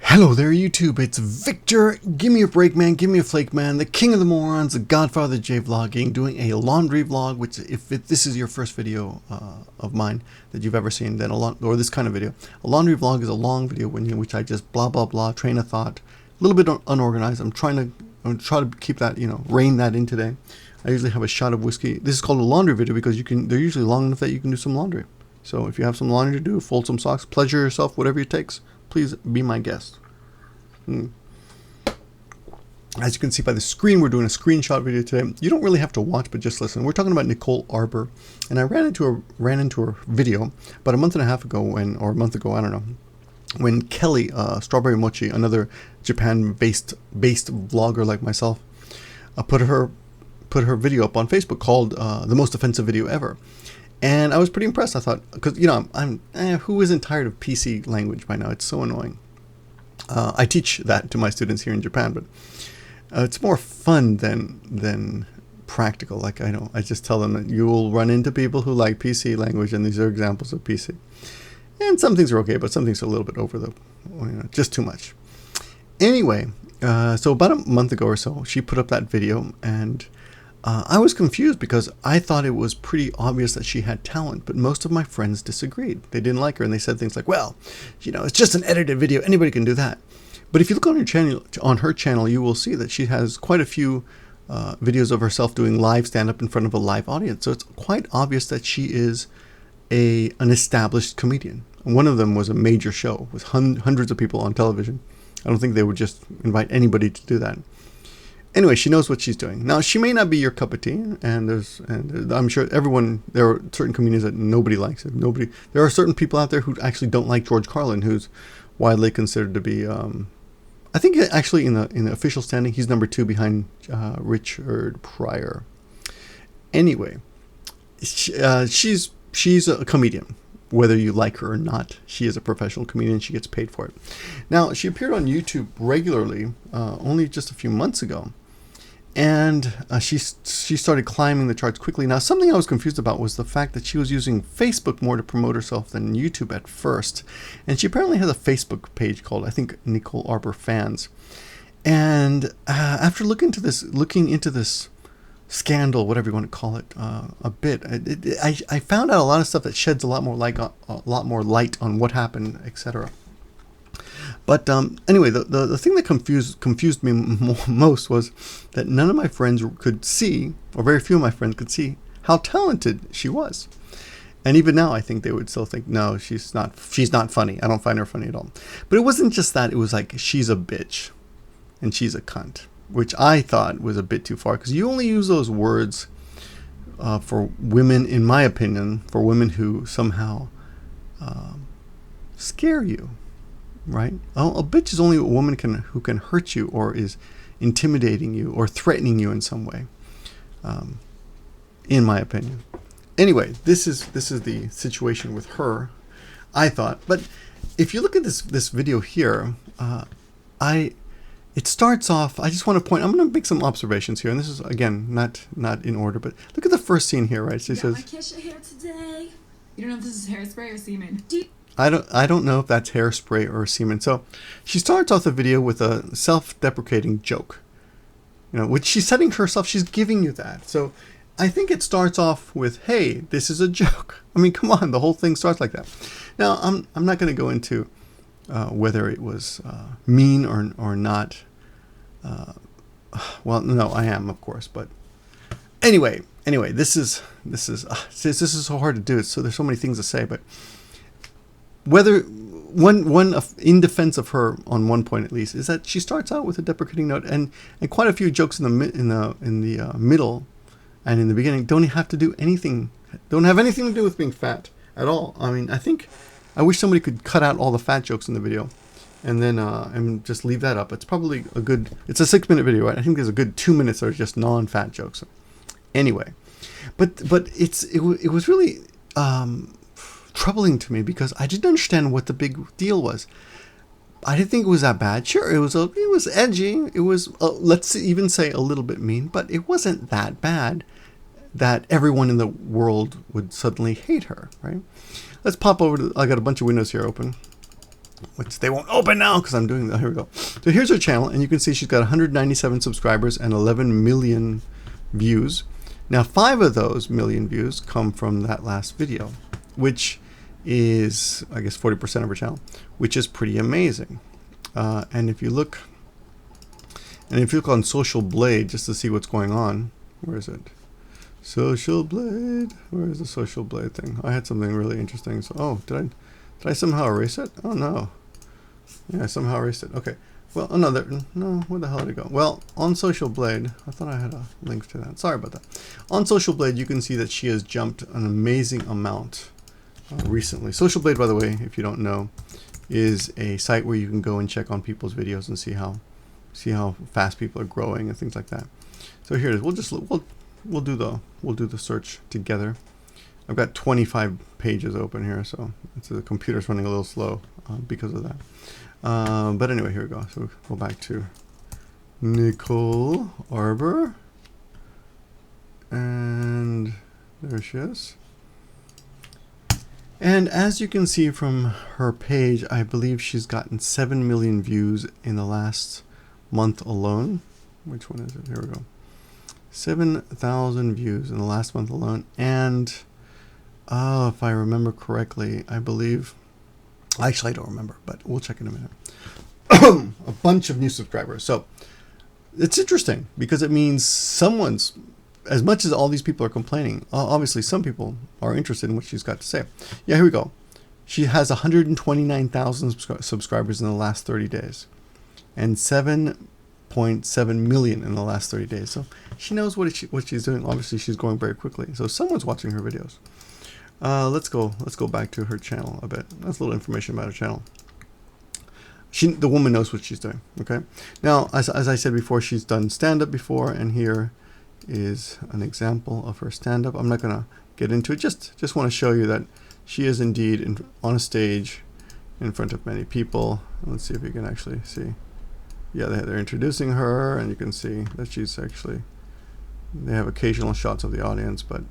Hello there YouTube, it's Victor, give me a break man, give me a flake man, the king of the morons, the godfather of J-vlogging, doing a laundry vlog, which if this is your first video of mine that you've ever seen, then or this kind of video. A laundry vlog is a long video in which I just blah blah blah, train of thought, a little bit unorganized. I'm trying to keep that, rein that in today. I usually have a shot of whiskey. This is called a laundry video because they're usually long enough that you can do some laundry. So if you have some laundry to do, fold some socks, pleasure yourself, whatever it takes. Please be my guest. As you can see by the screen, we're doing a screenshot video today. You don't really have to watch, but just listen. We're talking about Nicole Arbour, and I ran into her video about a month and a half ago, or a month ago, I don't know, when Kelly, Strawberry Mochi, another Japan-based vlogger like myself, put her video up on Facebook called "The Most Offensive Video Ever." And I was pretty impressed. I thought, because who isn't tired of PC language by now? It's so annoying. I teach that to my students here in Japan, but it's more fun than practical. Like I just tell them that you will run into people who like PC language, and these are examples of PC. And some things are okay, but some things are a little bit over the, just too much. Anyway, so about a month ago or so, she put up that video, and I was confused because I thought it was pretty obvious that she had talent, but most of my friends disagreed. They didn't like her, and they said things like, well, it's just an edited video. Anybody can do that. But if you look on her channel, you will see that she has quite a few videos of herself doing live stand-up in front of a live audience. So it's quite obvious that she is an established comedian. One of them was a major show with hundreds of people on television. I don't think they would just invite anybody to do that. Anyway, she knows what she's doing. Now, she may not be your cup of tea, and I'm sure there are certain comedians that nobody likes. There are certain people out there who actually don't like George Carlin, who's widely considered to be, I think actually in the official standing, he's number 2 behind Richard Pryor. Anyway, she's a comedian. Whether you like her or not, she is a professional comedian. She gets paid for it. Now, she appeared on YouTube regularly only just a few months ago. And she started climbing the charts quickly. Now, something I was confused about was the fact that she was using Facebook more to promote herself than YouTube at first. And she apparently has a Facebook page called, I think, Nicole Arbour Fans. And after looking into this scandal, whatever you want to call it, a bit, I found out a lot of stuff that sheds a lot more light on what happened, etc. But anyway, the thing that confused me most was that none of my friends could see, or very few of my friends could see, how talented she was. And even now, I think they would still think, no, she's not funny. I don't find her funny at all. But it wasn't just that. It was like, she's a bitch and she's a cunt, which I thought was a bit too far, because you only use those words for women, in my opinion, for women who somehow scare you. Right? A bitch is only a woman who can hurt you, or is intimidating you, or threatening you in some way, in my opinion. Anyway, this is the situation with her, I thought. But if you look at this video here, it starts off. I just want to point. I'm going to make some observations here, and this is again not in order. But look at the first scene here, right? She says, "My Kesha hair today." You don't know if this is hairspray or semen. I don't know if that's hairspray or semen. So she starts off the video with a self-deprecating joke, which she's setting herself. She's giving you that. So I think it starts off with, "Hey, this is a joke." I mean, come on, the whole thing starts like that. Now I'm not going to go into whether it was mean or not. Well, no, I am, of course, but anyway, this is so hard to do. So there's so many things to say, but. Whether one in defense of her on one point at least is that she starts out with a deprecating note, and quite a few jokes in the middle and in the beginning don't have anything to do with being fat at all. I mean, I wish somebody could cut out all the fat jokes in the video and then and just leave that up. It's probably it's a 6-minute video, right? I think there's a good 2 minutes that are just non-fat jokes. Anyway, but it was really troubling to me, because I didn't understand what the big deal was. I didn't think it was that bad. Sure, it was edgy. It was let's even say a little bit mean, but it wasn't that bad that everyone in the world would suddenly hate her, right? Let's pop over to. I got a bunch of windows here open. which they won't open now because I'm doing that. Here we go. So here's her channel, and you can see she's got 197 subscribers and 11 million views. Now 5 of those million views come from that last video, which is, I guess, 40% of her channel, which is pretty amazing. And if you look on Social Blade just to see what's going on, where is it? Social Blade. Where is the Social Blade thing? I had something really interesting. So, oh, did I somehow erase it? Oh no. Yeah, I somehow erased it. Okay. Well, oh no, no. Where the hell did it go? Well, on Social Blade, I thought I had a link to that. Sorry about that. On Social Blade, you can see that she has jumped an amazing amount recently. Social Blade, by the way, if you don't know, is a site where you can go and check on people's videos and see how fast people are growing and things like that. So here it is. We'll do the search together. I've got 25 pages open here, so the computer's running a little slow because of that. But anyway, here we go. So we'll go back to Nicole Arbour, and there she is. And as you can see from her page, I believe she's gotten 7 million views in the last month alone. Which one is it? Here we go. 7,000 views in the last month alone. And if I remember correctly, I believe, actually I don't remember, but we'll check in a minute. A bunch of new subscribers. So it's interesting because it means someone's, as much as all these people are complaining, obviously some people are interested in what she's got to say. Yeah, here we go. She has 129,000 subscribers in the last 30 days and 7.7 million in the last 30 days. So she knows what she's doing. Obviously, she's growing very quickly. So someone's watching her videos. Let's go back to her channel a bit. That's a little information about her channel. The woman knows what she's doing. Okay. Now, as I said before, she's done stand-up before, and here is an example of her stand-up. I'm not gonna get into it. Just want to show you that she is indeed on a stage in front of many people. Let's see if you can actually see. Yeah, they're introducing her, and you can see that she's actually. They have occasional shots of the audience, but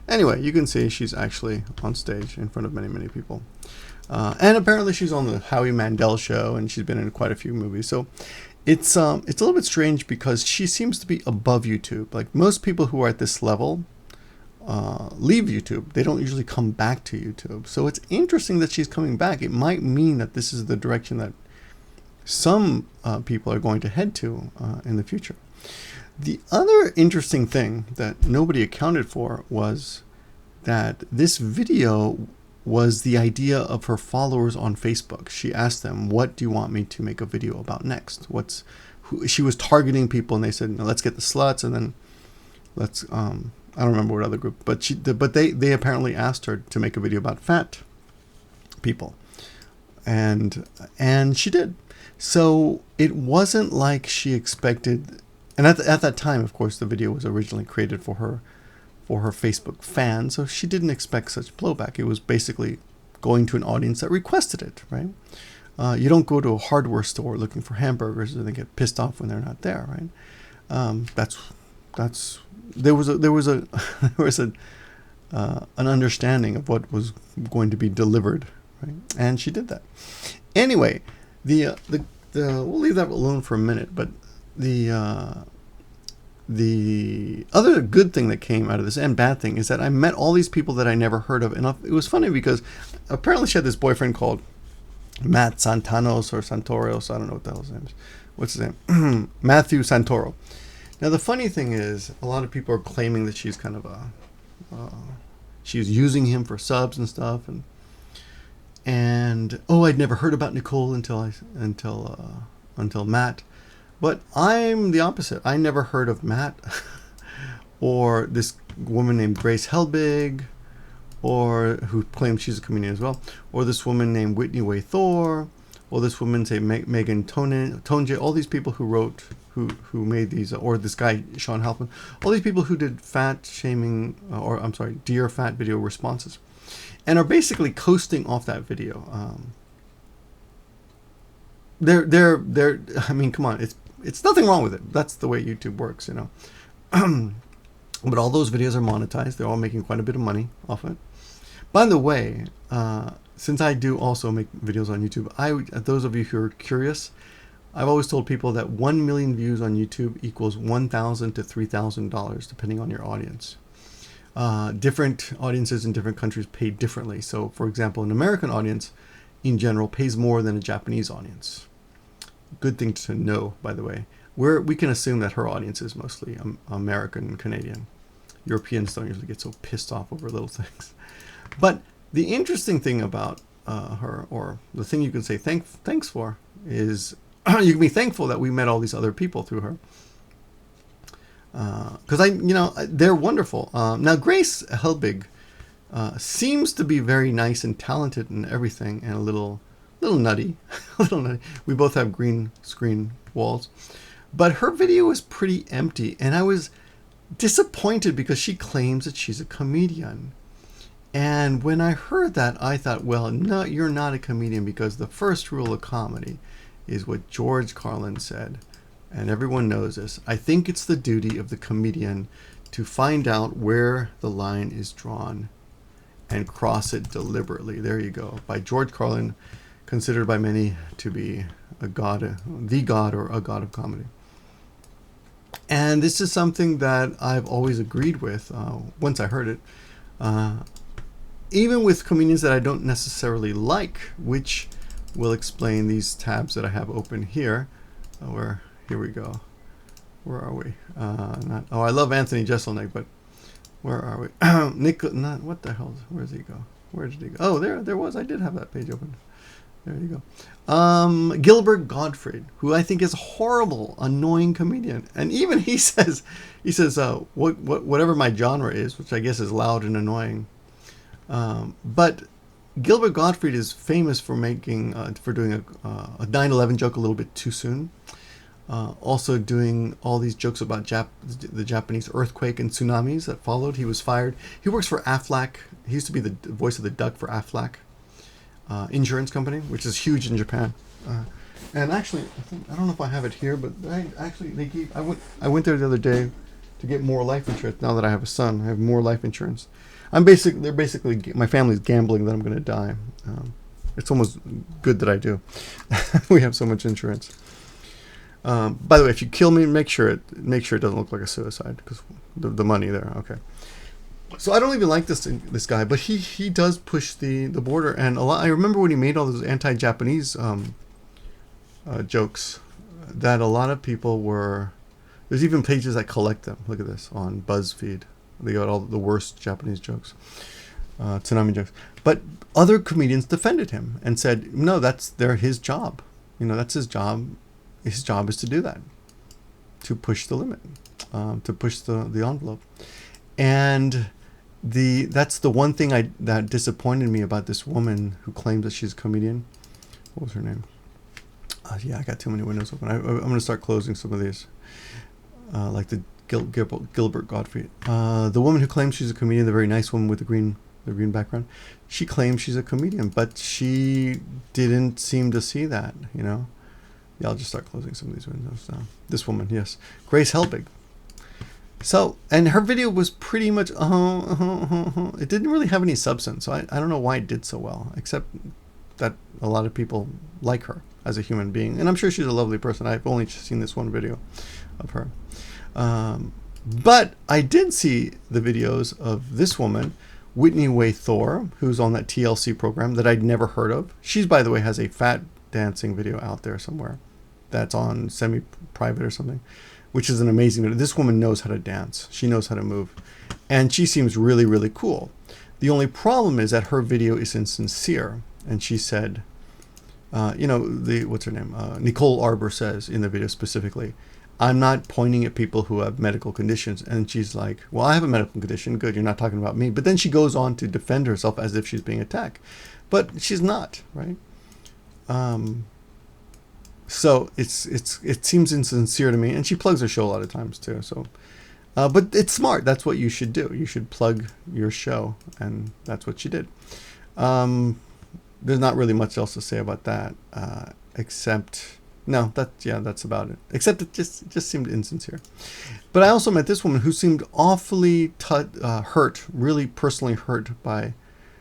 anyway, you can see she's actually on stage in front of many people. And apparently she's on the Howie Mandel show, and she's been in quite a few movies. So it's a little bit strange because she seems to be above YouTube. Like most people who are at this level leave YouTube. They don't usually come back to YouTube. So it's interesting that she's coming back. It might mean that this is the direction that some people are going to head to in the future. The other interesting thing that nobody accounted for was that this video was the idea of her followers on Facebook. She asked them, what do you want me to make a video about next? She was targeting people, and they said, no, let's get the sluts, and then let's, I don't remember what other group, but they apparently asked her to make a video about fat people. And she did. So it wasn't like she expected, and at that time, of course, the video was originally created for her Facebook fans, so she didn't expect such blowback. It was basically going to an audience that requested it, right? You don't go to a hardware store looking for hamburgers and they get pissed off when they're not there, right? There was an understanding of what was going to be delivered, right? And she did that. Anyway, we'll leave that alone for a minute, but the other good thing that came out of this, and bad thing, is that I met all these people that I never heard of. And it was funny because apparently she had this boyfriend called Matt Santanos or Santoros. I don't know what the hell his name is. What's his name? Matthew Santoro. Now, the funny thing is, a lot of people are claiming that she's kind of she's using him for subs and stuff. And I'd never heard about Nicole until Matt. But I'm the opposite. I never heard of Matt or this woman named Grace Helbig, or who claims she's a comedian as well, or this woman named Whitney Way Thor, or this woman say Megan Tonje. All these people who made these, or this guy Shawn Halpin. All these people who did dear fat video responses, and are basically coasting off that video. They're. I mean, come on, it's nothing wrong with it. That's the way YouTube works, you know. But all those videos are monetized. They're all making quite a bit of money off it. By the way, since I do also make videos on YouTube, those of you who are curious, I've always told people that 1 million views on YouTube equals $1,000 to $3,000, depending on your audience. Different audiences in different countries pay differently. So, for example, an American audience, in general, pays more than a Japanese audience. Good thing to know, by the way. We can assume that her audience is mostly American and Canadian. Europeans don't usually get so pissed off over little things. But the interesting thing about her, or the thing you can say thanks for, is you can be thankful that we met all these other people through her. Because they're wonderful. Now Grace Helbig seems to be very nice and talented and everything, and a little nutty, a little nutty. We both have green screen walls, but her video was pretty empty, and I was disappointed because she claims that she's a comedian. And when I heard that, I thought, well, no, you're not a comedian, because the first rule of comedy is what George Carlin said. And everyone knows this. I think it's the duty of the comedian to find out where the line is drawn and cross it deliberately. There you go. By George Carlin, considered by many to be a god, the god, or a god of comedy. And this is something that I've always agreed with once I heard it. Even with comedians that I don't necessarily like, which will explain these tabs that I have open here. Here we go. Where are we? I love Anthony Jeselnik, but where are we? What the hell? Where does he go? Where did he go? Oh, there was. I did have that page open. There you go. Gilbert Gottfried, who I think is a horrible, annoying comedian, and even he says, whatever my genre is, which I guess is loud and annoying. But Gilbert Gottfried is famous for doing a 9/11 joke a little bit too soon. Also doing all these jokes about the Japanese earthquake and tsunamis that followed. He was fired. He works for Aflac. He used to be the voice of the duck for Aflac insurance company, which is huge in Japan. And actually, I don't know if I have it here, but I went there the other day to get more life insurance. Now that I have a son, I have more life insurance. They're basically my family's gambling that I'm going to die. It's almost good that I do. We have so much insurance. By the way, if you kill me, make sure it doesn't look like a suicide, because the money there. Okay. So I don't even like this guy, but he does push the border, and a lot. I remember when he made all those anti-Japanese jokes, that a lot of people were. There's even pages that collect them. Look at this on BuzzFeed. They got all the worst Japanese jokes, tsunami jokes. But other comedians defended him and said, no, that's his job. That's his job. His job is to do that, to push the limit, to push the envelope. And that's the one thing that disappointed me about this woman who claims that she's a comedian. What was her name? I got too many windows open. I'm going to start closing some of these, like the Gilbert Gottfried. The woman who claims she's a comedian, the very nice woman with the green background, she claims she's a comedian, but she didn't seem to see that, Yeah, I'll just start closing some of these windows now. This woman, yes. Grace Helbig. So, and her video was pretty much, it didn't really have any substance. So I don't know why it did so well, except that a lot of people like her as a human being. And I'm sure she's a lovely person. I've only seen this one video of her. But I did see the videos of this woman, Whitney Way Thor, who's on that TLC program that I'd never heard of. She's, by the way, has a fat dancing video out there somewhere that's on semi-private or something, which is an amazing video. This woman knows how to dance. She knows how to move. And she seems really, really cool. The only problem is that her video is insincere. And she said, what's her name? Nicole Arbour says in the video specifically, I'm not pointing at people who have medical conditions. And she's like, well, I have a medical condition. Good, you're not talking about me. But then she goes on to defend herself as if she's being attacked. But she's not, right? So it seems insincere to me, and she plugs her show a lot of times too. So, but it's smart. That's what you should do. You should plug your show, and that's what she did. There's not really much else to say about that, except that's about it. Except it just seemed insincere. But I also met this woman who seemed awfully hurt, really personally hurt by.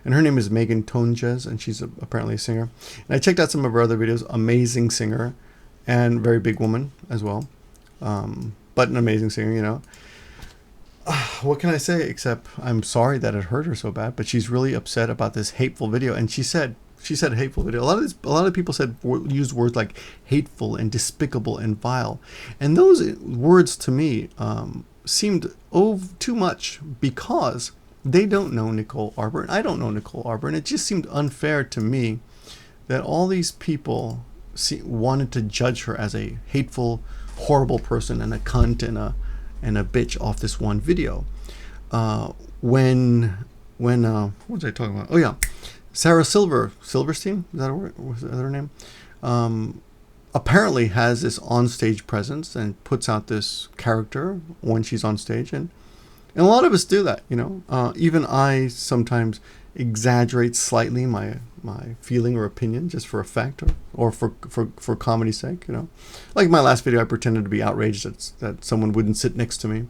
and her name is Megan Tonjes, and she's apparently a singer. And I checked out some of her other videos. Amazing singer, and very big woman as well, but an amazing singer, you know. What can I say except I'm sorry that it hurt her so bad, but she's really upset about this hateful video. And she said hateful video. A lot of people used words like hateful and despicable and vile, and those words to me seemed too much, because they don't know Nicole Arbour and I don't know Nicole Arbour, and it just seemed unfair to me that all these people wanted to judge her as a hateful, horrible person and a cunt and a bitch off this one video. When what was I talking about? Oh yeah, Sarah Silverstein, is that was that her name? Apparently has this onstage presence and puts out this character when she's on stage, and a lot of us do that, you know. Even I sometimes exaggerate slightly my feeling or opinion just for effect or for comedy's sake, you know. Like my last video, I pretended to be outraged that someone wouldn't sit next to me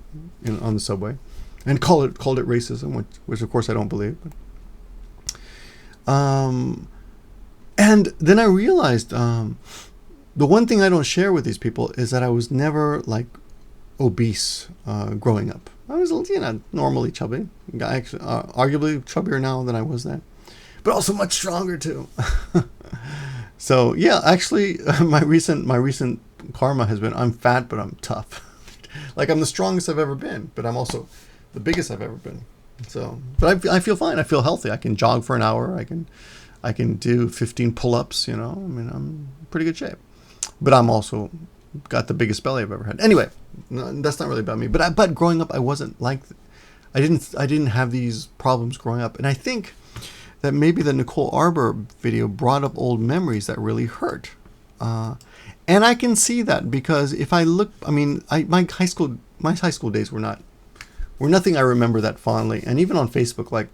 on the subway, and called it racism, which of course I don't believe. And then I realized the one thing I don't share with these people is that I was never like obese growing up. I was, you know, normally chubby. Actually, arguably chubbier now than I was then, but also much stronger too. So yeah, actually, my recent karma has been I'm fat, but I'm tough. Like I'm the strongest I've ever been, but I'm also the biggest I've ever been. So, but I feel fine. I feel healthy. I can jog for an hour. I can do 15 pull-ups. You know, I mean, I'm in pretty good shape. But I'm also got the biggest belly I've ever had. Anyway, that's not really about me. But growing up, I wasn't like, I didn't have these problems growing up. And I think that maybe the Nicole Arbour video brought up old memories that really hurt. And I can see that because if I look, I mean, my high school days were nothing I remember that fondly. And even on Facebook, like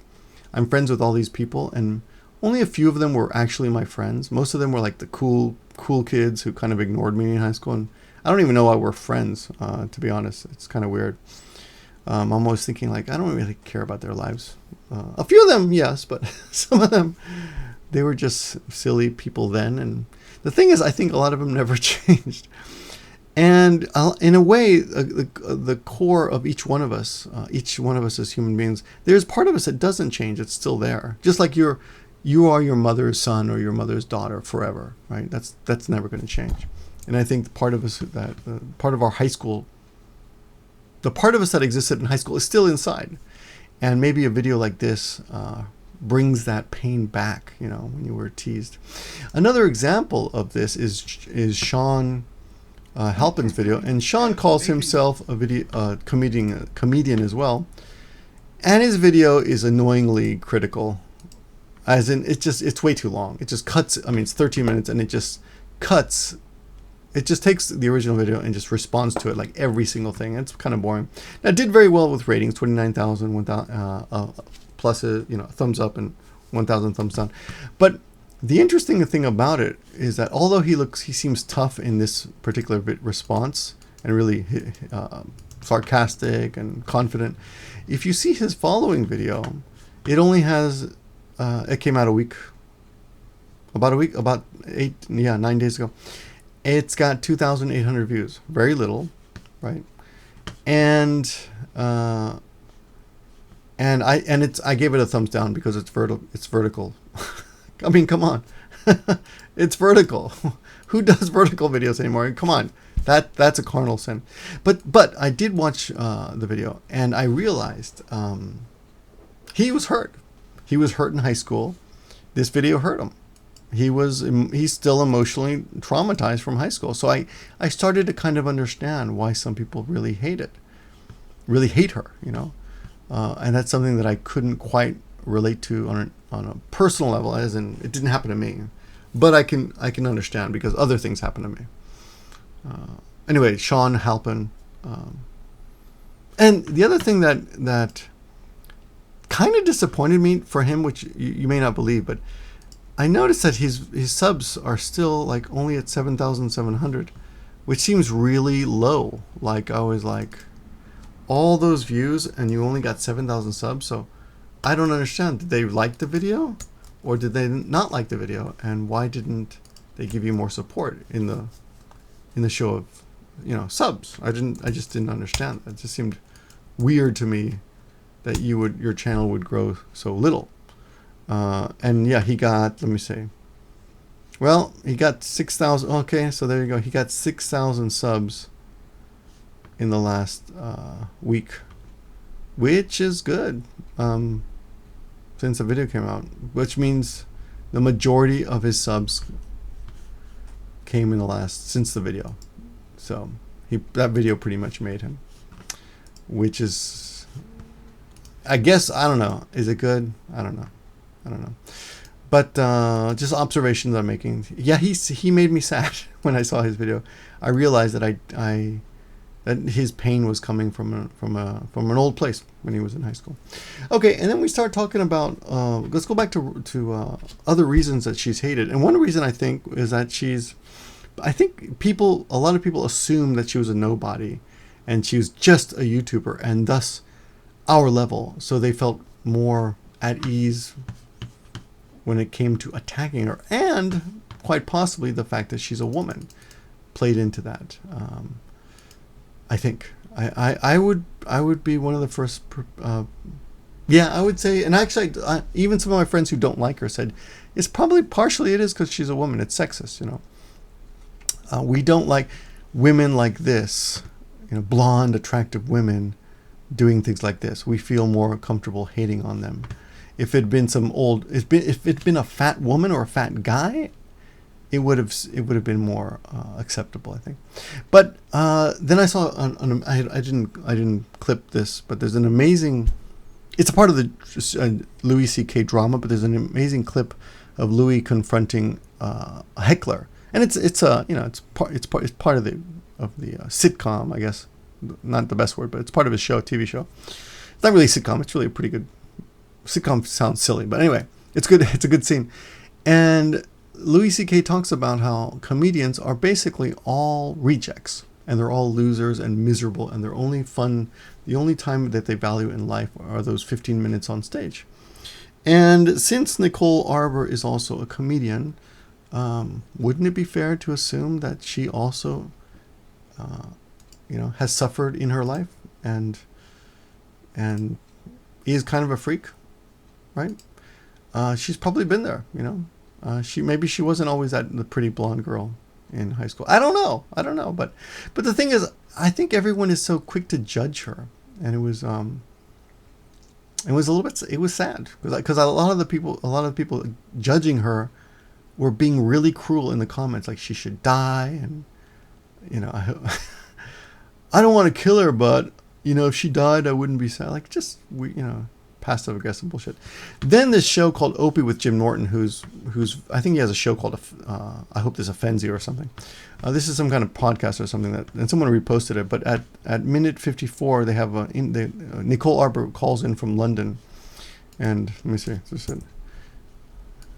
I'm friends with all these people, and only a few of them were actually my friends. Most of them were like the cool kids who kind of ignored me in high school. And I don't even know why we're friends, to be honest. It's kind of weird. I'm always thinking like, I don't really care about their lives. A few of them, yes, but some of them, they were just silly people then. And the thing is, I think a lot of them never changed. And in a way, the core of each one of us as human beings, there's part of us that doesn't change. It's still there. Just like you are your mother's son or your mother's daughter forever, right? That's never going to change. And I think part of us part of our high school, the part of us that existed in high school is still inside. And maybe a video like this brings that pain back, you know, when you were teased. Another example of this is Shawn Halpin's video, and Shawn calls himself a comedian as well, and his video is annoyingly critical, as in it's way too long. It just cuts. I mean, it's 13 minutes, and it just cuts. It just takes the original video and just responds to it like every single thing. It's kind of boring. Now, it did very well with ratings, 29,000, 1,000 plus, you know, thumbs up and 1,000 thumbs down. But the interesting thing about it is that although he seems tough in this particular response and really sarcastic and confident, if you see his following video, it only has, it came out about 9 days ago. It's got 2,800 views, very little, right? And I gave it a thumbs down because it's vertical. I mean, come on. It's vertical. Who does vertical videos anymore? Come on. That's a carnal sin. But I did watch the video, and I realized he was hurt. He was hurt in high school. This video hurt him. He's still emotionally traumatized from high school. So I started to kind of understand why some people really hate her, you know. And that's something that I couldn't quite relate to on a personal level, as in it didn't happen to me, but I can understand because other things happened to me. Anyway, Shawn Halpin, and the other thing that kind of disappointed me for him, which you may not believe, but I noticed that his subs are still like only at 7,700, which seems really low. Like I was like, all those views and you only got 7,000 subs, so I don't understand. Did they like the video, or did they not like the video? And why didn't they give you more support in the show of, subs? I just didn't understand. It just seemed weird to me that your channel would grow so little. And yeah, he got, let me see. Well, he got 6,000. Okay, so there you go. He got 6,000 subs in the last week, which is good. Since the video came out, which means the majority of his subs came in since the video. So that video pretty much made him, which is, I guess, I don't know. Is it good? I don't know. But just observations I'm making. Yeah, he made me sad when I saw his video. I realized that that his pain was coming from an old place when he was in high school. Okay, and then we start talking about. Let's go back to other reasons that she's hated. And one reason I think is that a lot of people assume that she was a nobody, and she was just a YouTuber, and thus our level. So they felt more at ease when it came to attacking her, and quite possibly the fact that she's a woman played into that. I think I would be one of the first. I would say, and actually, even some of my friends who don't like her said, it's probably partially it is because she's a woman. It's sexist, we don't like women like this, blonde, attractive women doing things like this. We feel more comfortable hating on them. If it'd been if it'd been a fat woman or a fat guy, it would have been more acceptable, I think. But then I saw I didn't clip this, but there's an amazing. It's a part of the Louis C.K. drama, but there's an amazing clip of Louis confronting a heckler, and it's part of the sitcom, I guess. Not the best word, but it's part of his show, TV show. It's not really a sitcom. It's really a pretty good. Sitcom sounds silly, but anyway, it's good. It's a good scene, and Louis C.K. talks about how comedians are basically all rejects, and they're all losers and miserable, and they're only fun. The only time that they value in life are those 15 minutes on stage. And since Nicole Arbour is also a comedian, wouldn't it be fair to assume that she also, has suffered in her life and is kind of a freak, right? She's probably been there, maybe she wasn't always the pretty blonde girl in high school. I don't know. But the thing is, I think everyone is so quick to judge her, and it was a little bit. It was sad because a lot of the people judging her were being really cruel in the comments, like she should die, and I don't want to kill her, but if she died, I wouldn't be sad. Like passive aggressive bullshit. Then this show called Opie with Jim Norton, who's I think he has a show called I Hope This Offends You or something. This is some kind of podcast or something and someone reposted it. But at minute 54, they have Nicole Arbour calls in from London, and let me see. Just said,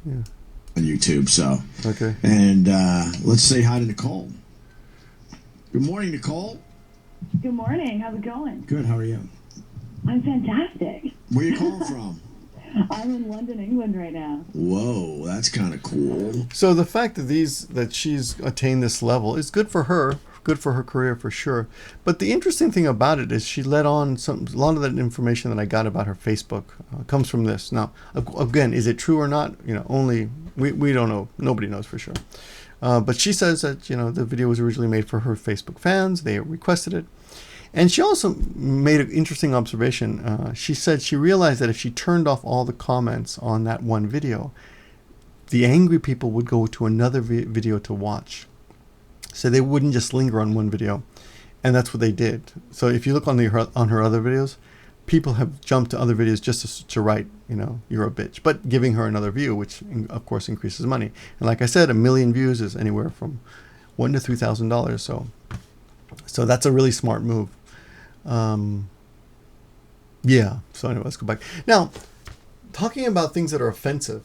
yeah. On YouTube, so okay. And let's say hi to Nicole. Good morning, Nicole. Good morning. How's it going? Good. How are you? I'm fantastic. Where are you calling from? I'm in London, England right now. Whoa, that's kind of cool. So the fact that she's attained this level is good for her career for sure. But the interesting thing about it is she let on a lot of that information that I got about her Facebook comes from this. Now, again, is it true or not? Only we don't know. Nobody knows for sure. But she says that the video was originally made for her Facebook fans. They requested it. And she also made an interesting observation. She said she realized that if she turned off all the comments on that one video, the angry people would go to another video to watch. So they wouldn't just linger on one video. And that's what they did. So if you look on her other videos, people have jumped to other videos just to write, you're a bitch. But giving her another view, which of course increases money. And like I said, 1 million views is anywhere from $1,000 to $3,000. So that's a really smart move. Yeah. So anyway, let's go back. Now, talking about things that are offensive,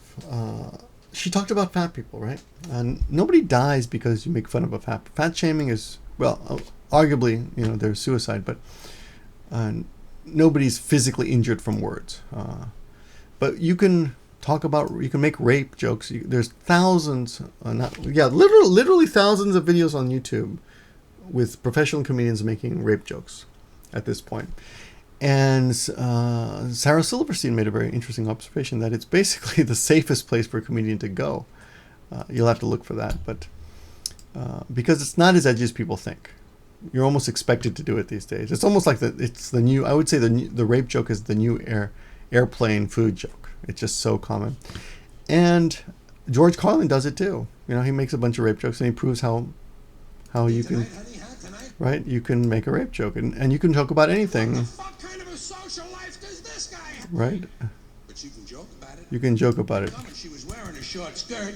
she talked about fat people, right? And nobody dies because you make fun of a fat shaming is, arguably, there's suicide, but nobody's physically injured from words. but you can make rape jokes. There's thousands, literally thousands of videos on YouTube with professional comedians making rape jokes at this point. And Sarah Silverstein made a very interesting observation that it's basically the safest place for a comedian to go. You'll have to look for that, but because it's not as edgy as people think. You're almost expected to do it these days. It's almost like I would say the rape joke is the new airplane food joke. It's just so common. And George Carlin does it too. He makes a bunch of rape jokes and he proves how you can, right? You can make a rape joke and you can joke about anything. What the fuck kind of a social life does this guy have? Right? But you can joke about it. You can joke about it. She was wearing a short skirt.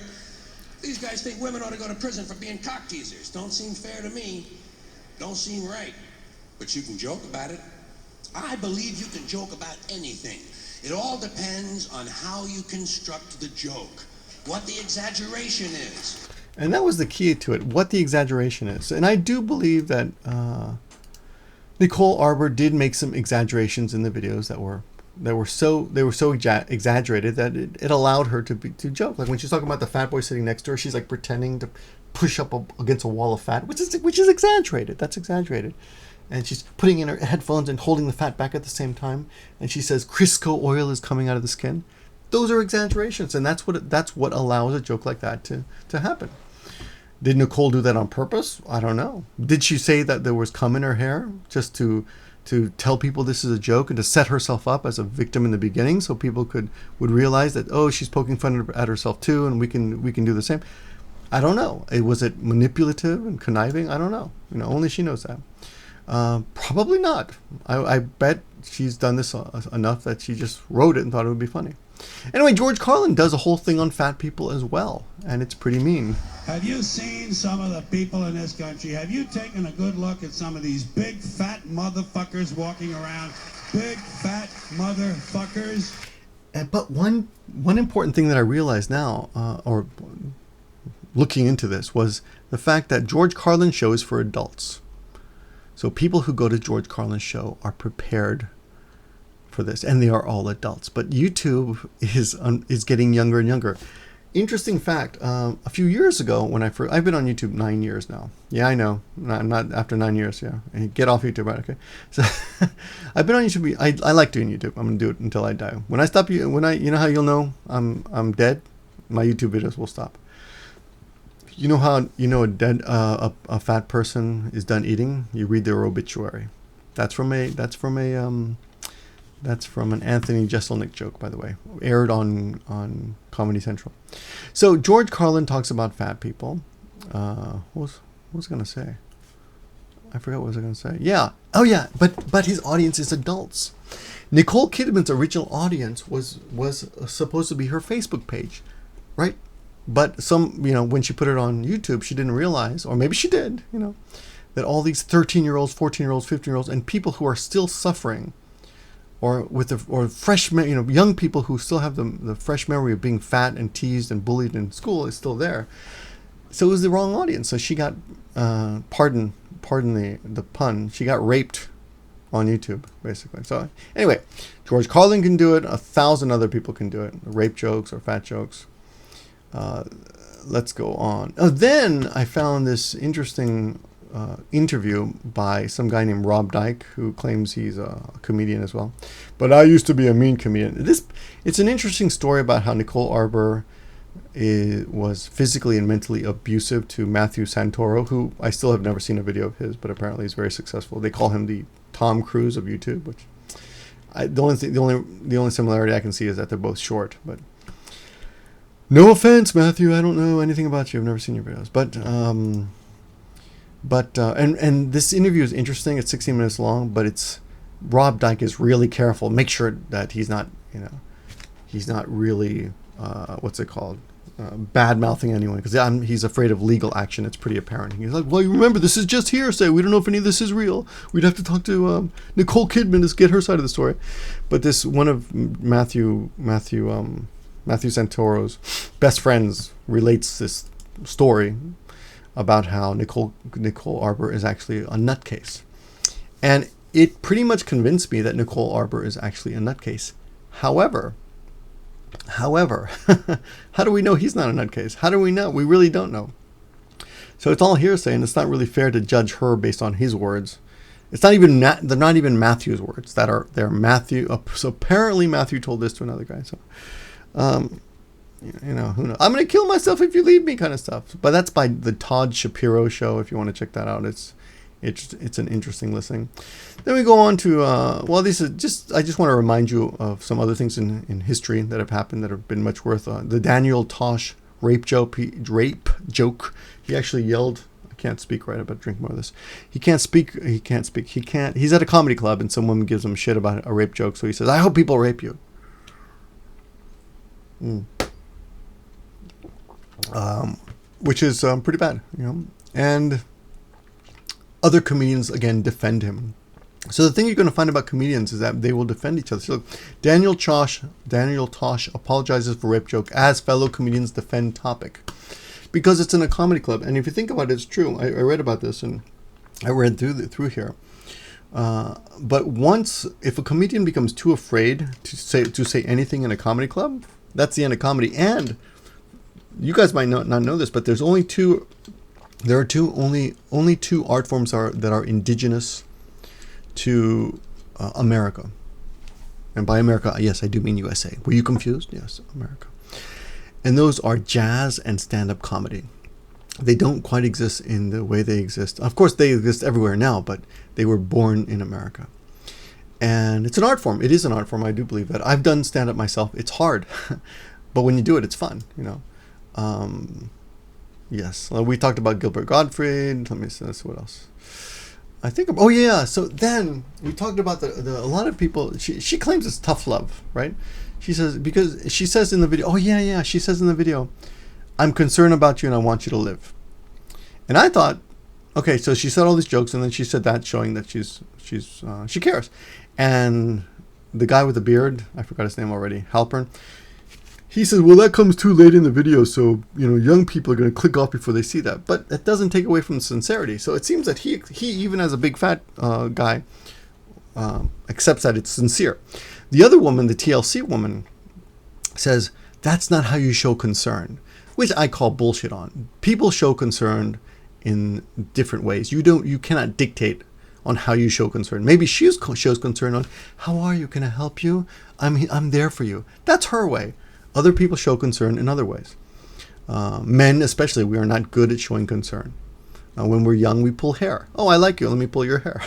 These guys think women ought to go to prison for being cock teasers. Don't seem fair to me. Don't seem right. But you can joke about it. I believe you can joke about anything. It all depends on how you construct the joke, what the exaggeration is. And that was the key to it, what the exaggeration is. And I do believe that Nicole Arbour did make some exaggerations in the videos that were so exaggerated that it allowed her to joke. Like when she's talking about the fat boy sitting next to her, she's like pretending to push up against a wall of fat, which is exaggerated. That's exaggerated. And she's putting in her headphones and holding the fat back at the same time. And she says Crisco oil is coming out of the skin. Those are exaggerations, and that's what allows a joke like that to happen. Did Nicole do that on purpose? I don't know. Did she say that there was cum in her hair just to tell people this is a joke and to set herself up as a victim in the beginning so people would realize that, oh, she's poking fun at herself too, and we can do the same? I don't know. Was it manipulative and conniving? I don't know. Only she knows that. Probably not. I bet she's done this enough that she just wrote it and thought it would be funny. Anyway, George Carlin does a whole thing on fat people as well, and it's pretty mean. Have you seen some of the people in this country? Have you taken a good look at some of these big fat motherfuckers walking around? Big fat motherfuckers. But one important thing that I realized now, or looking into this, was the fact that George Carlin's show is for adults. So people who go to George Carlin's show are prepared for this, and they are all adults. But YouTube is getting younger and younger. Interesting fact: a few years ago, when I've been on YouTube 9 years now. Yeah, I know. I'm not after 9 years. Yeah, get off YouTube, right? Okay. So I've been on YouTube. I like doing YouTube. I'm gonna do it until I die. When I stop, you know how you'll know I'm dead? My YouTube videos will stop. You know how a fat person is done eating? You read their obituary. That's from an Anthony Jeselnik joke, by the way, aired on Comedy Central. So George Carlin talks about fat people. What was I gonna say? I forgot what I was gonna say. Yeah. Oh yeah. But his audience is adults. Nicole Kidman's original audience was supposed to be her Facebook page, right? But when she put it on YouTube, she didn't realize, or maybe she did, that all these 13-year-olds, 14-year-olds, 15-year-olds, and people who are still suffering, or fresh, young people who still have the fresh memory of being fat and teased and bullied in school is still there. So it was the wrong audience. So she got, pardon the pun, she got raped on YouTube, basically. So anyway, George Carlin can do it. 1,000 other people can do it. Rape jokes or fat jokes. Let's go on. Then I found this interesting interview by some guy named Rob Dyke, who claims he's a comedian as well. But I used to be a mean comedian. It's an interesting story about how Nicole Arbour was physically and mentally abusive to Matthew Santoro, who I still have never seen a video of his, but apparently he's very successful. They call him the Tom Cruise of YouTube, which the only similarity I can see is that they're both short, but. No offense, Matthew. I don't know anything about you. I've never seen your videos. And this interview is interesting. It's 16 minutes long, but Rob Dyke is really careful. Make sure that he's not really, what's it called? Bad mouthing anyone, because he's afraid of legal action. It's pretty apparent. He's like, well, remember, this is just hearsay. We don't know if any of this is real. We'd have to talk to Nicole Kidman to get her side of the story. But this one of Matthew Santoro's best friends relates this story about how Nicole Arbour is actually a nutcase. And it pretty much convinced me that Nicole Arbour is actually a nutcase. However, However, how do we know he's not a nutcase? How do we know? We really don't know. So it's all hearsay, and it's not really fair to judge her based on his words. It's not even they're not even Matthew's words. They're Matthew. So apparently Matthew told this to another guy. So, who knows? I'm gonna kill myself if you leave me, kind of stuff. But that's by the Todd Shapiro show. If you want to check that out, it's an interesting listening. Then we go on to this is just I just want to remind you of some other things in history that have happened that have been much worth. The Daniel Tosh rape joke. He actually yelled. I can't speak right. I better drink more of this. He can't speak. He's at a comedy club and some woman gives him shit about a rape joke. So he says, "I hope people rape you." Which is pretty bad, And other comedians again defend him. So the thing you're going to find about comedians is that they will defend each other. So look, Daniel Tosh apologizes for rape joke as fellow comedians defend topic. Because it's in a comedy club, and if you think about it, it's true. I read about this, and I read through here. But if a comedian becomes too afraid to say anything in a comedy club, that's the end of comedy. And you guys might not know this, but there's only two. There are only two art forms that are indigenous to America, and by America, yes, I do mean USA. Were you confused? Yes, America. And those are jazz and stand-up comedy. They don't quite exist in the way they exist. Of course, they exist everywhere now, but they were born in America. And it's an art form. It is an art form. I do believe that. I've done stand-up myself. It's hard. But when you do it, it's fun, Yes. We talked about Gilbert Gottfried. Let me see what else. I think. Oh yeah. So then we talked about a lot of people. She claims it's tough love, right? She says because she says in the video. Oh yeah. She says in the video, "I'm concerned about you and I want you to live." And I thought, okay, so she said all these jokes and then she said that, showing that she cares. And the guy with the beard, I forgot his name already, Halpin. He says, well, that comes too late in the video, so young people are going to click off before they see that. But it doesn't take away from the sincerity. So it seems that he even as a big fat guy, accepts that it's sincere. The other woman, the TLC woman, says that's not how you show concern, which I call bullshit on. People show concern in different ways. You cannot dictate on how you show concern. Maybe she shows concern on, how are you? Can I help you? I'm there for you. That's her way. Other people show concern in other ways. Men especially, we are not good at showing concern. When we're young, we pull hair. Oh, I like you. Let me pull your hair.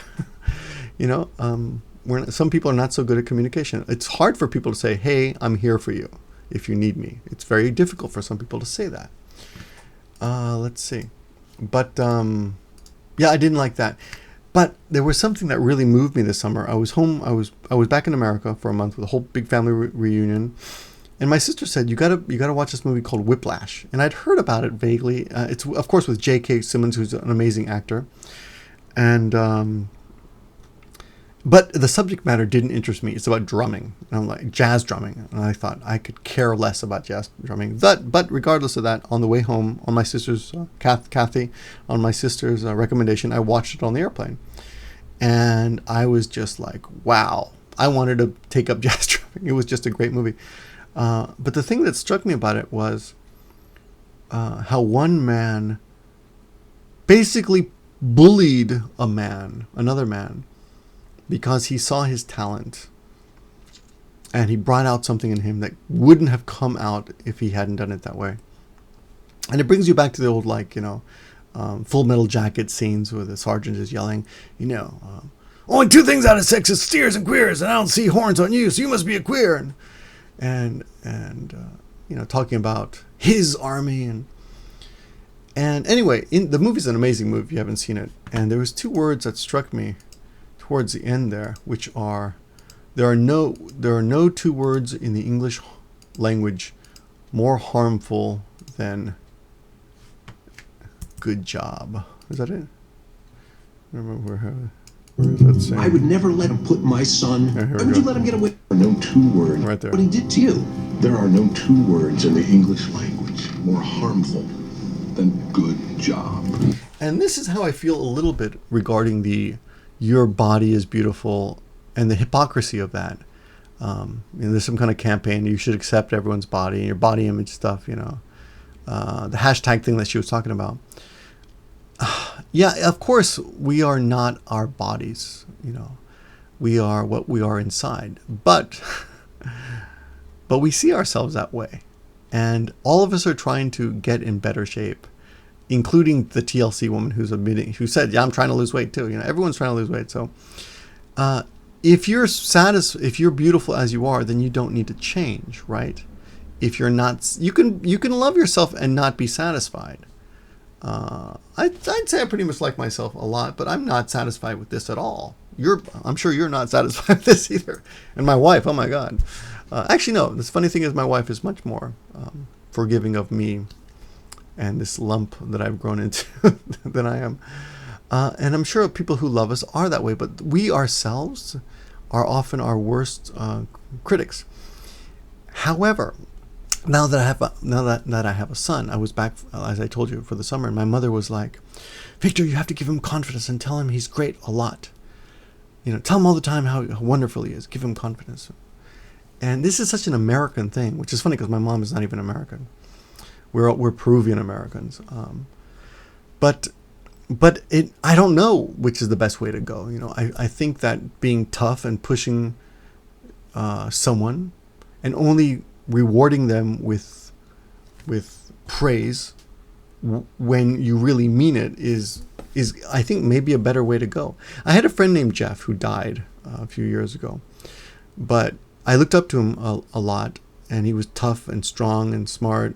Some people are not so good at communication. It's hard for people to say, hey, I'm here for you if you need me. It's very difficult for some people to say that. Let's see. But, I didn't like that. But there was something that really moved me this summer. I was home. I was back in America for a month with a whole big family reunion. And my sister said, you gotta watch this movie called Whiplash. And I'd heard about it vaguely. It's, of course, with J.K. Simmons, who's an amazing actor. And but the subject matter didn't interest me. It's about drumming. And I'm like, jazz drumming. And I thought I could care less about jazz drumming. But regardless of that, on the way home, on my sister's, Kathy, on my sister's recommendation, I watched it on the airplane. And I was just like, wow. I wanted to take up jazz drumming. It was just a great movie. But the thing that struck me about it was how one man basically bullied another man, because he saw his talent and he brought out something in him that wouldn't have come out if he hadn't done it that way. And it brings you back to the old, Full Metal Jacket scenes where the sergeant is yelling, only two things out of six is steers and queers, and I don't see horns on you, so you must be a queer. And talking about his army and anyway, the movie's an amazing movie if you haven't seen it. And there was two words that struck me towards the end there, which are there are no two words in the English language more harmful than good job. Is that it? I don't remember where is that saying? I would never let him put my son. Why would you let him get away? There are no two words. Right there. What he did to you. There are no two words in the English language more harmful than good job. And this is how I feel a little bit regarding your body is beautiful and the hypocrisy of that. There's some kind of campaign. You should accept everyone's body and your body image stuff. The hashtag thing that she was talking about. Yeah, of course, we are not our bodies. We are what we are inside. But we see ourselves that way. And all of us are trying to get in better shape, including the TLC woman who said, yeah, I'm trying to lose weight too. Everyone's trying to lose weight. So if you're beautiful as you are, then you don't need to change, right? If you're not, you can love yourself and not be satisfied. I'd say I pretty much like myself a lot, but I'm not satisfied with this at all. I'm sure you're not satisfied with this either. And my wife, oh my God. Actually, no. The funny thing is my wife is much more forgiving of me and this lump that I've grown into than I am. And I'm sure people who love us are that way, but we ourselves are often our worst critics. However, now that I have a son, I was back, as I told you, for the summer, and my mother was like, Victor, you have to give him confidence and tell him he's great a lot. Tell him all the time how wonderful he is. Give him confidence. And this is such an American thing, which is funny because my mom is not even American. We're Peruvian Americans. But I don't know which is the best way to go. I think that being tough and pushing someone and only rewarding them with praise when you really mean it is I think maybe a better way to go. I had a friend named Jeff who died a few years ago, but I looked up to him a lot, and he was tough and strong and smart,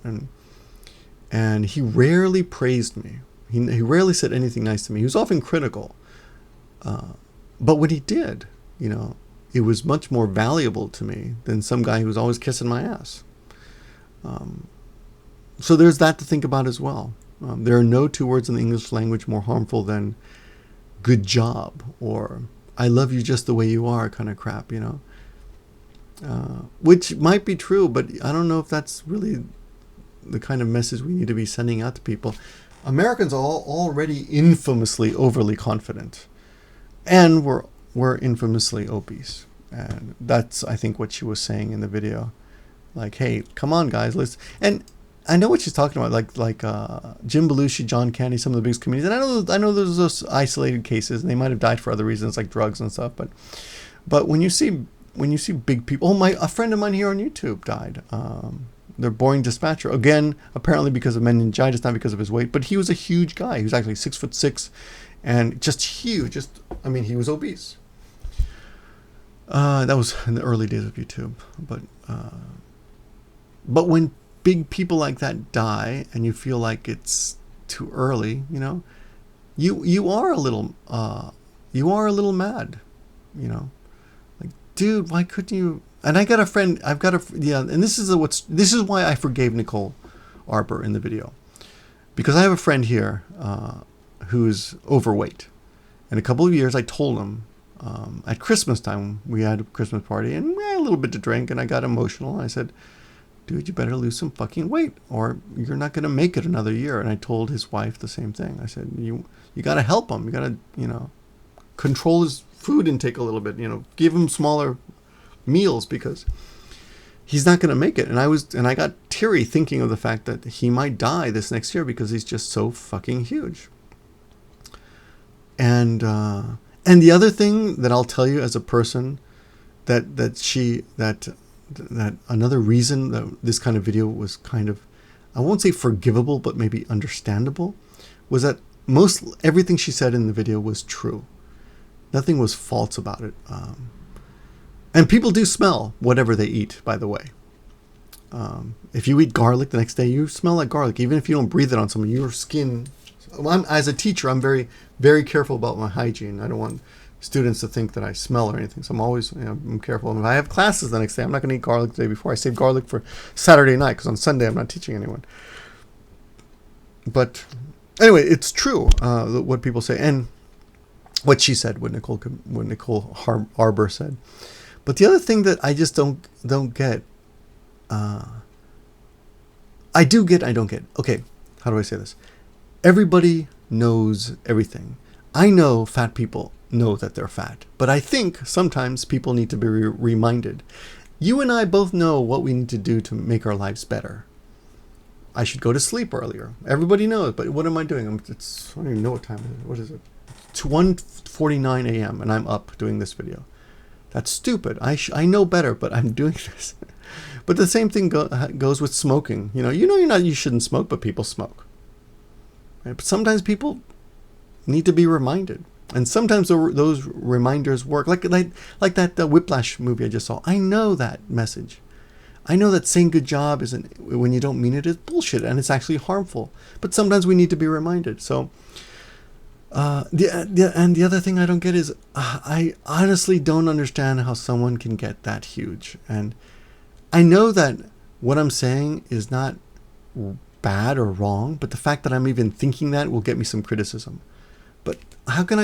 and he rarely praised me. He rarely said anything nice to me. He was often critical, but when he did, it was much more valuable to me than some guy who was always kissing my ass. So there's that to think about as well. There are no two words in the English language more harmful than good job or I love you just the way you are kind of crap, which might be true, but I don't know if that's really the kind of message we need to be sending out to people. Americans are already infamously overly confident, and we're infamously obese. And that's, I think, what she was saying in the video. Like, hey, come on, guys, let's... And I know what she's talking about, like Jim Belushi, John Candy, some of the biggest comedians. And I know there's those isolated cases, and they might have died for other reasons, like drugs and stuff. But when you see big people... a friend of mine here on YouTube died. The boring dispatcher, again, apparently because of meningitis, not because of his weight, but he was a huge guy. He was actually 6'6", and just huge. He was obese. That was in the early days of YouTube. But when big people like that die, and you feel like it's too early, you are a little mad, like, dude, why couldn't you? And I got a friend, and this is why I forgave Nicole Arbour in the video. Because I have a friend here who's overweight. In a couple of years, I told him, at Christmas time, we had a Christmas party, and we had a little bit to drink, and I got emotional. I said, dude, you better lose some fucking weight, or you're not going to make it another year. And I told his wife the same thing. I said, you got to help him. You got to, control his food intake a little bit, give him smaller meals because he's not going to make it. And I got teary thinking of the fact that he might die this next year because he's just so fucking huge. And the other thing that I'll tell you as a person that another reason that this kind of video was kind of, I won't say forgivable, but maybe understandable, was that everything she said in the video was true. Nothing was false about it. And people do smell whatever they eat, by the way. If you eat garlic the next day, you smell like garlic. Even if you don't breathe it on someone, your skin... as a teacher, I'm very, very careful about my hygiene. I don't want students to think that I smell or anything. So I'm always, I'm careful. And if I have classes the next day, I'm not going to eat garlic the day before. I save garlic for Saturday night because on Sunday I'm not teaching anyone. But anyway, it's true what people say and what she said, what Nicole Arbour said. But the other thing that I just don't get, I do get, I don't get. Okay, how do I say this? Everybody knows everything. I know fat people know that they're fat. But I think sometimes people need to be reminded. You and I both know what we need to do to make our lives better. I should go to sleep earlier. Everybody knows, but what am I doing? I don't even know what time it is. What is it? It's 1:49 a.m. and I'm up doing this video. That's stupid. I know better, but I'm doing this. But the same thing goes with smoking. You shouldn't smoke, but people smoke. Right? But sometimes people need to be reminded, and sometimes those reminders work. Like that Whiplash movie I just saw. I know that message. I know that saying good job isn't, when you don't mean it, is bullshit and it's actually harmful. But sometimes we need to be reminded. So, the other thing I don't get is I honestly don't understand how someone can get that huge. And I know that what I'm saying is not bad or wrong, but the fact that I'm even thinking that will get me some criticism. But how can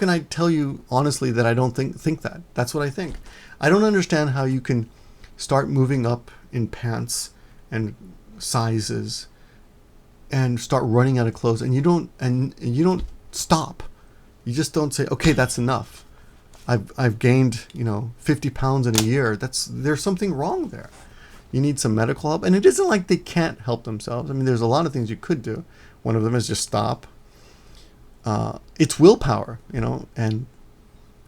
I tell you honestly that I don't think that? That's what I think. I don't understand how you can start moving up in pants and sizes and start running out of clothes, and you don't stop. You just don't say, okay, that's enough. I've gained 50 pounds in a year. There's something wrong there. You need some medical help, and it isn't like they can't help themselves. I mean, there's a lot of things you could do. One of them is just stop. It's willpower, and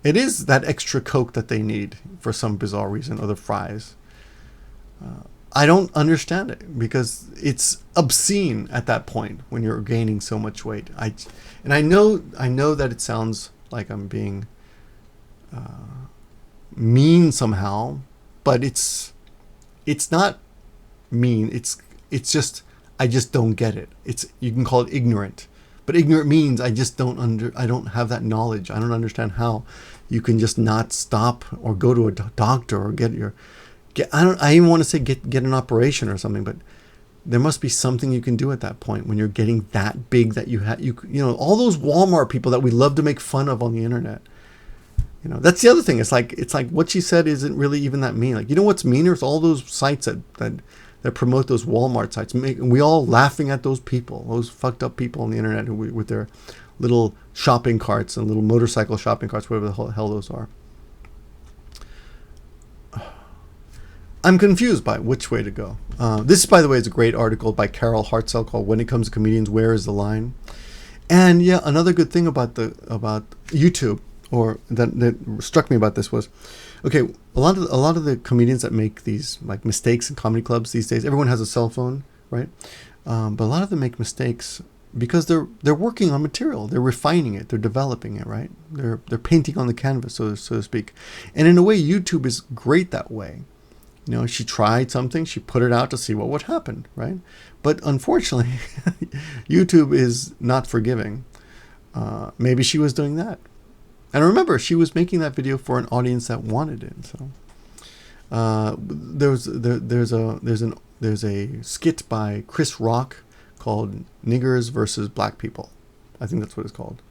it is that extra Coke that they need for some bizarre reason, or the fries. I don't understand it because it's obscene at that point when you're gaining so much weight. I know that it sounds like I'm being mean somehow, but it's not mean. It's just I just don't get it. You can call it ignorant, but ignorant means I don't have that knowledge. I don't understand how you can just not stop or go to a doctor or I even want to say get an operation or something, but there must be something you can do at that point when you're getting that big that all those Walmart people that we love to make fun of on the internet. That's the other thing. It's like what she said isn't really even that mean. Like, what's meaner? It's all those sites that promote those Walmart sites. We all laughing at those people, those fucked up people on the internet with their little shopping carts and little motorcycle shopping carts, whatever the hell those are. I'm confused by which way to go. This, by the way, is a great article by Carol Hartzell called "When It Comes to Comedians, Where is the Line?" And yeah, another good thing about YouTube, or that struck me about this was, okay, a lot of the comedians that make these like mistakes in comedy clubs these days, everyone has a cell phone, right? But a lot of them make mistakes because they're working on material, they're refining it, they're developing it, right? They're painting on the canvas, so to speak. And in a way, YouTube is great that way. She tried something, she put it out to see what would happen, right? But unfortunately, YouTube is not forgiving. Maybe she was doing that. And remember, she was making that video for an audience that wanted it. So there's a skit by Chris Rock called "Niggers versus Black People." I think that's what it's called.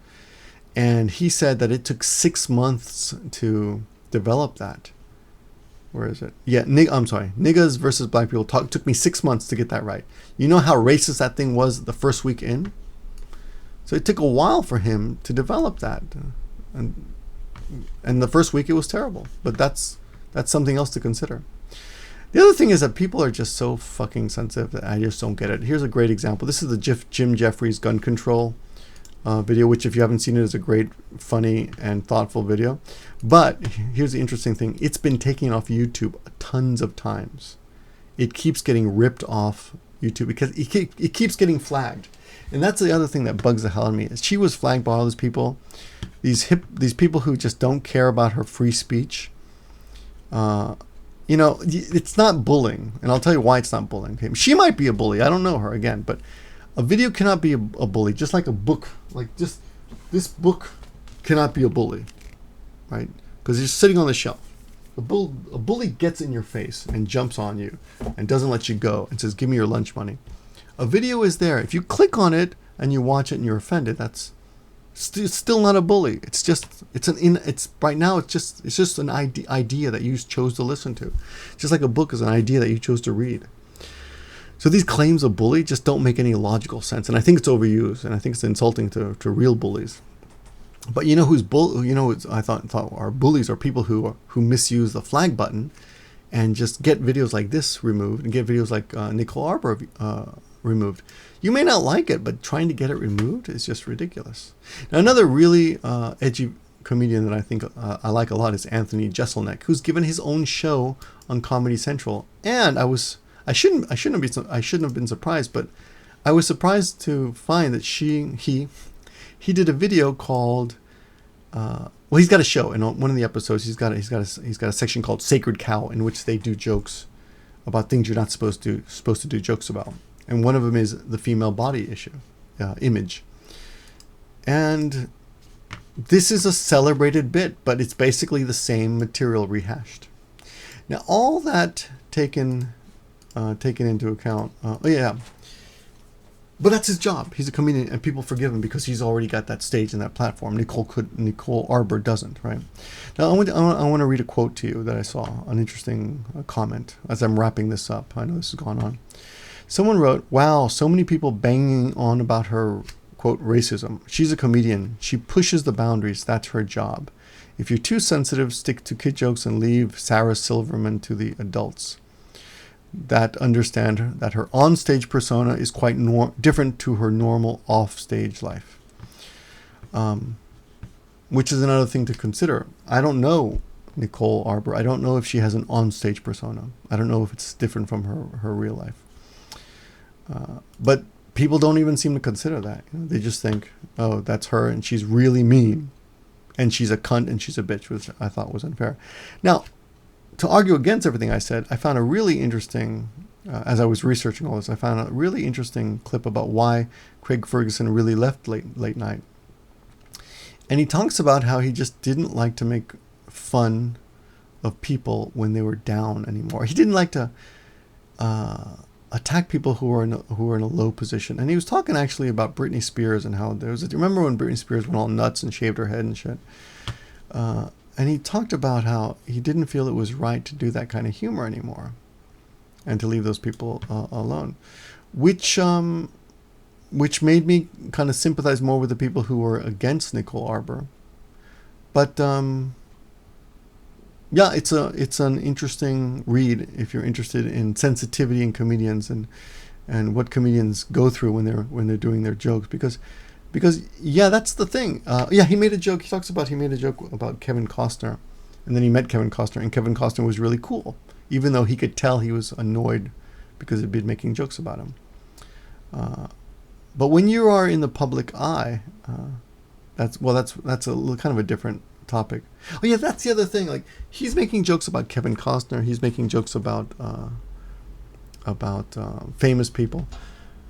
And he said that it took 6 months to develop that. Where is it? Yeah, I'm sorry. Niggas versus Black People took me 6 months to get that right. You know how racist that thing was the first week in? So it took a while for him to develop that. And the first week it was terrible. But that's something else to consider. The other thing is that people are just so fucking sensitive that I just don't get it. Here's a great example. This is the Jim Jeffries gun control video, which if you haven't seen it is a great, funny, and thoughtful video. But here's the interesting thing. It's been taken off YouTube tons of times. It keeps getting ripped off YouTube because it keeps getting flagged. And that's the other thing that bugs the hell out of me. Is she was flagged by all these people. These people who just don't care about her free speech. It's not bullying. And I'll tell you why it's not bullying. Okay? She might be a bully. I don't know her, again. But a video cannot be a bully. Just like a book. Like just this book cannot be a bully. Right? Because it's sitting on the shelf. A bully gets in your face and jumps on you and doesn't let you go and says, "Give me your lunch money." A video is there. If you click on it and you watch it and you're offended, that's still not a bully. It's right now. It's just an idea that you chose to listen to. Just like a book is an idea that you chose to read. So these claims of bully just don't make any logical sense, and I think it's overused, and I think it's insulting to real bullies. But you know who's I thought are bullies are people who misuse the flag button and just get videos like this removed and get videos like Nicole Arbour removed. You may not like it, but trying to get it removed is just ridiculous. Now, another really edgy comedian that I think I like a lot is Anthony Jeselnik, who's given his own show on Comedy Central. And I shouldn't have been surprised, but I was surprised to find that he did a video called well, he's got a show, and on one of the episodes he's got a section called Sacred Cow, in which they do jokes about things you're not supposed to do jokes about. And one of them is the female body image. And this is a celebrated bit, but it's basically the same material rehashed. Now, all that taken into account, but that's his job. He's a comedian, and people forgive him because he's already got that stage and that platform. Nicole Arbour doesn't, right? Now, I want to read a quote to you that I saw, an interesting comment as I'm wrapping this up. I know this has gone on. Someone wrote, "Wow, so many people banging on about her, quote, racism. She's a comedian. She pushes the boundaries. That's her job. If you're too sensitive, stick to kid jokes and leave Sarah Silverman to the adults that understand that her on-stage persona is quite different to her normal off-stage life." Which is another thing to consider. I don't know Nicole Arbour. I don't know if she has an on-stage persona. I don't know if it's different from her real life. But people don't even seem to consider that. They just think, oh, that's her, and she's really mean, and she's a cunt, and she's a bitch, which I thought was unfair. Now, to argue against everything I said, I found a really interesting, as I was researching all this, I found a really interesting clip about why Craig Ferguson really left late night. And he talks about how he just didn't like to make fun of people when they were down anymore. He didn't like to attack people who are in a low position. And he was talking actually about Britney Spears and how remember when Britney Spears went all nuts and shaved her head and shit? And he talked about how he didn't feel it was right to do that kind of humor anymore and to leave those people alone, which made me kind of sympathize more with the people who were against Nicole Arbour. But yeah, it's an interesting read if you're interested in sensitivity in comedians and what comedians go through when they're doing their jokes, because yeah, that's the thing. He made a joke. He talks about he made a joke about Kevin Costner, and then he met Kevin Costner, and Kevin Costner was really cool, even though he could tell he was annoyed because he'd been making jokes about him. But when you are in the public eye, that's a little kind of a different topic. Oh yeah, that's the other thing. Like, he's making jokes about Kevin Costner. He's making jokes about famous people,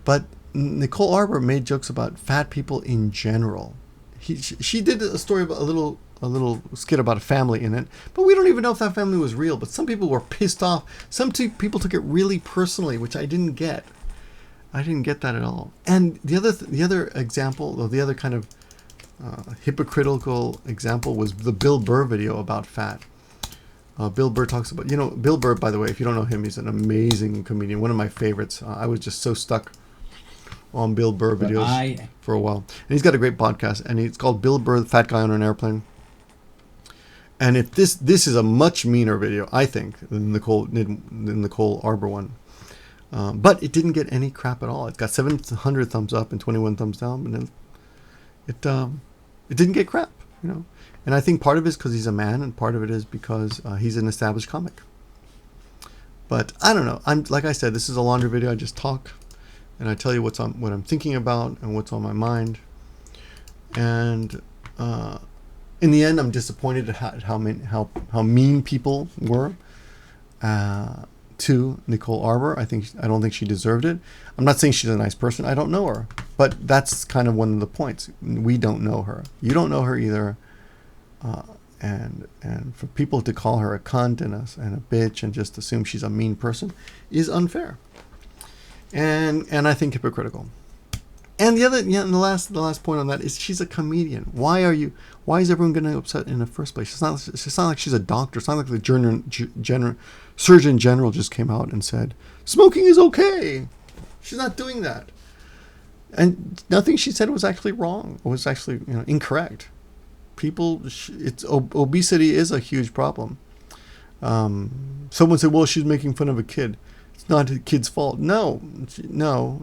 but Nicole Arbour made jokes about fat people in general. She did a story about a little skit about a family in it, but we don't even know if that family was real. But some people were pissed off. Some people took it really personally, which I didn't get. I didn't get that at all. And the other example, or the other kind of hypocritical example, was the Bill Burr video about fat. Bill Burr talks about, Bill Burr, by the way, if you don't know him, he's an amazing comedian, one of my favorites. I was just so stuck on Bill Burr videos for a while. And he's got a great podcast, and it's called Bill Burr, the Fat Guy on an Airplane. And if this is a much meaner video, I think, than Nicole Arbour one. But it didn't get any crap at all. It got 700 thumbs up and 21 thumbs down, but it didn't get crap, And I think part of it is because he's a man, and part of it is because he's an established comic. But I don't know. Like I said, this is a laundry video. I just talk, and I tell you what I'm thinking about and what's on my mind. And in the end, I'm disappointed at how mean people were to Nicole Arbour. I don't think she deserved it. I'm not saying she's a nice person. I don't know her, but that's kind of one of the points. We don't know her. You don't know her either. And for people to call her a cunt and a bitch and just assume she's a mean person is unfair. And I think hypocritical. And the last point on that is she's a comedian. Why is everyone getting upset in the first place? It's not like she's a doctor. It's not like the Surgeon General just came out and said smoking is okay. She's not doing that. And nothing she said was actually wrong. It was actually incorrect. people, obesity is a huge problem. Someone said, well, she's making fun of a kid. It's not a kid's fault. No,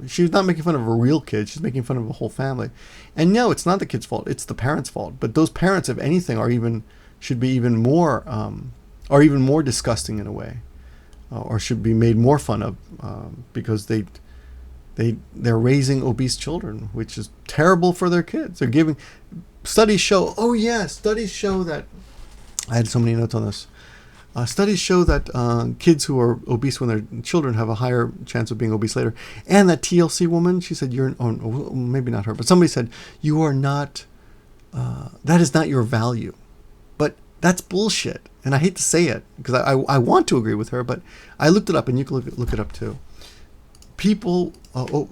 she's not making fun of a real kid. She's making fun of a whole family. And no, it's not the kid's fault. It's the parents' fault. But those parents, if anything, should be even more disgusting in a way, or should be made more fun of, because they're raising obese children, which is terrible for their kids. They're giving, studies show that, I had so many notes on this. Studies show that kids who are obese when they're children have a higher chance of being obese later. And that TLC woman, she said, maybe not her, but somebody said, you are not, that is not your value. But that's bullshit. And I hate to say it, because I want to agree with her, but I looked it up, and you can look it up too.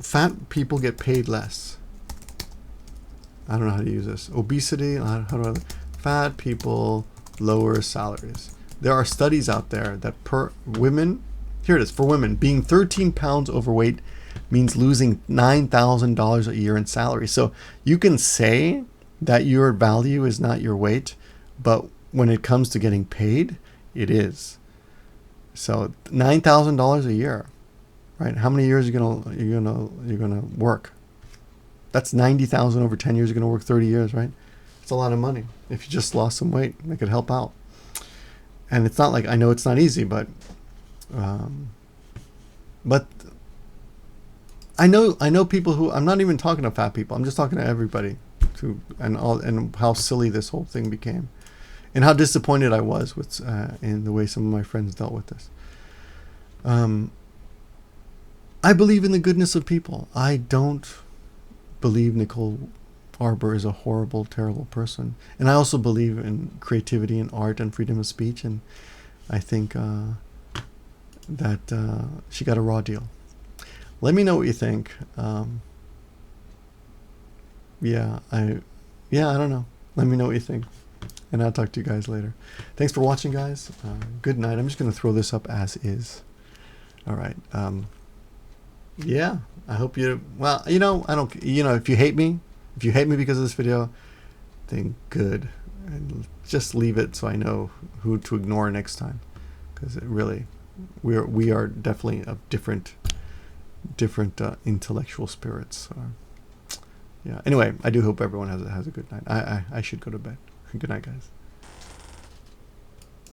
Fat people get paid less. I don't know how to use this. Obesity, fat people lower salaries. There are studies out there that for women, being 13 pounds overweight means losing $9,000 a year in salary. So you can say that your value is not your weight, but when it comes to getting paid, it is. So $9,000 a year, right? How many years are you're gonna work? That's 90,000 over 10 years. You're gonna work 30 years, right? It's a lot of money. If you just lost some weight, that could help out. And it's not like, I know it's not easy, but I know people who, I'm not even talking to fat people. I'm just talking to everybody, and how silly this whole thing became, and how disappointed I was with in the way some of my friends dealt with this. I believe in the goodness of people. I don't believe Nicole Arbour is a horrible, terrible person. And I also believe in creativity and art and freedom of speech. And I think that she got a raw deal. Let me know what you think. I don't know. Let me know what you think. And I'll talk to you guys later. Thanks for watching, guys. Good night. I'm just going to throw this up as is. All right. I hope you, if you hate me, because of this video, then good. And just leave it so I know who to ignore next time. Because it really, we are definitely of different intellectual spirits. Anyway, I do hope everyone has a good night. I should go to bed. Good night, guys.